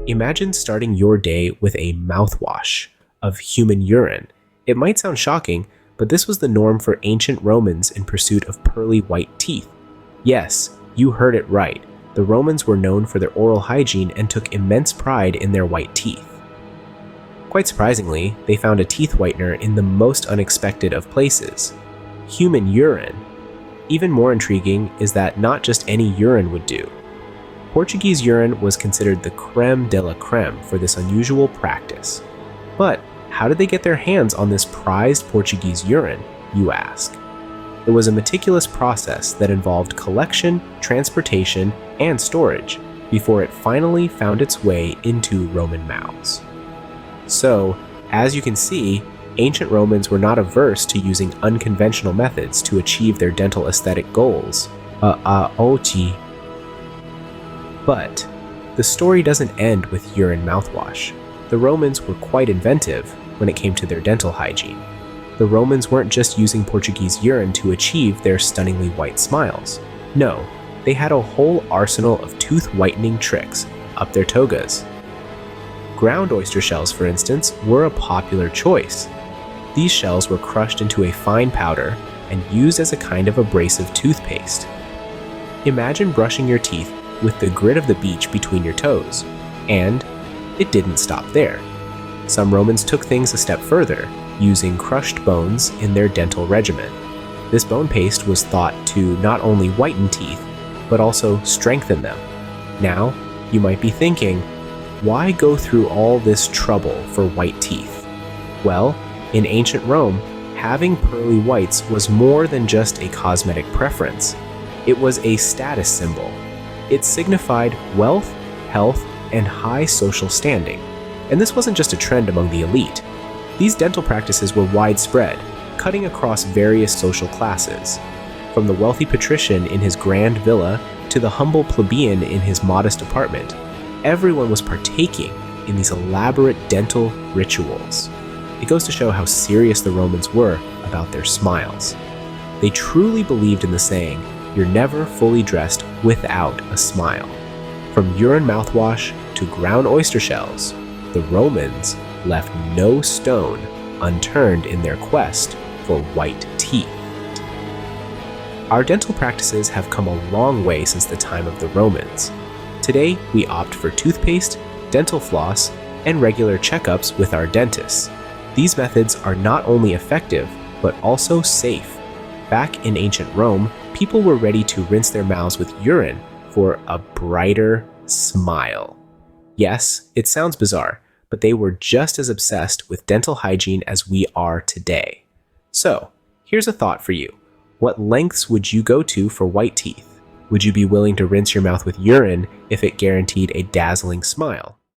Imagine starting your day with a mouthwash of human urine. It might sound shocking, but this was the norm for ancient Romans in pursuit of pearly white teeth. Yes, you heard it right. The Romans were known for their oral hygiene and took immense pride in their white teeth. Quite surprisingly, they found a teeth whitener in the most unexpected of places: human urine. Even more intriguing is that not just any urine would do. Portuguese urine was considered the creme de la creme for this unusual practice. But how did they get their hands on this prized Portuguese urine, you ask? It was a meticulous process that involved collection, transportation, and storage before it finally found its way into Roman mouths. So, as you can see, ancient Romans were not averse to using unconventional methods to achieve their dental aesthetic goals. But the story doesn't end with urine mouthwash. The Romans were quite inventive when it came to their dental hygiene. The Romans weren't just using Portuguese urine to achieve their stunningly white smiles. No, they had a whole arsenal of tooth whitening tricks up their togas. Ground oyster shells, for instance, were a popular choice. These shells were crushed into a fine powder and used as a kind of abrasive toothpaste. Imagine brushing your teeth with the grit of the beach between your toes. And it didn't stop there. Some Romans took things a step further, using crushed bones in their dental regimen. This bone paste was thought to not only whiten teeth, but also strengthen them. Now, you might be thinking, why go through all this trouble for white teeth? Well, in ancient Rome, having pearly whites was more than just a cosmetic preference. It was a status symbol. It signified wealth, health, and high social standing. And this wasn't just a trend among the elite. These dental practices were widespread, cutting across various social classes. From the wealthy patrician in his grand villa to the humble plebeian in his modest apartment, everyone was partaking in these elaborate dental rituals. It goes to show how serious the Romans were about their smiles. They truly believed in the saying, "You're never fully dressed without a smile." From urine mouthwash to ground oyster shells, the Romans left no stone unturned in their quest for white teeth. Our dental practices have come a long way since the time of the Romans. Today, we opt for toothpaste, dental floss, and regular checkups with our dentists. These methods are not only effective, but also safe. Back in ancient Rome, people were ready to rinse their mouths with urine for a brighter smile. Yes, it sounds bizarre, but they were just as obsessed with dental hygiene as we are today. So, here's a thought for you. What lengths would you go to for white teeth? Would you be willing to rinse your mouth with urine if it guaranteed a dazzling smile?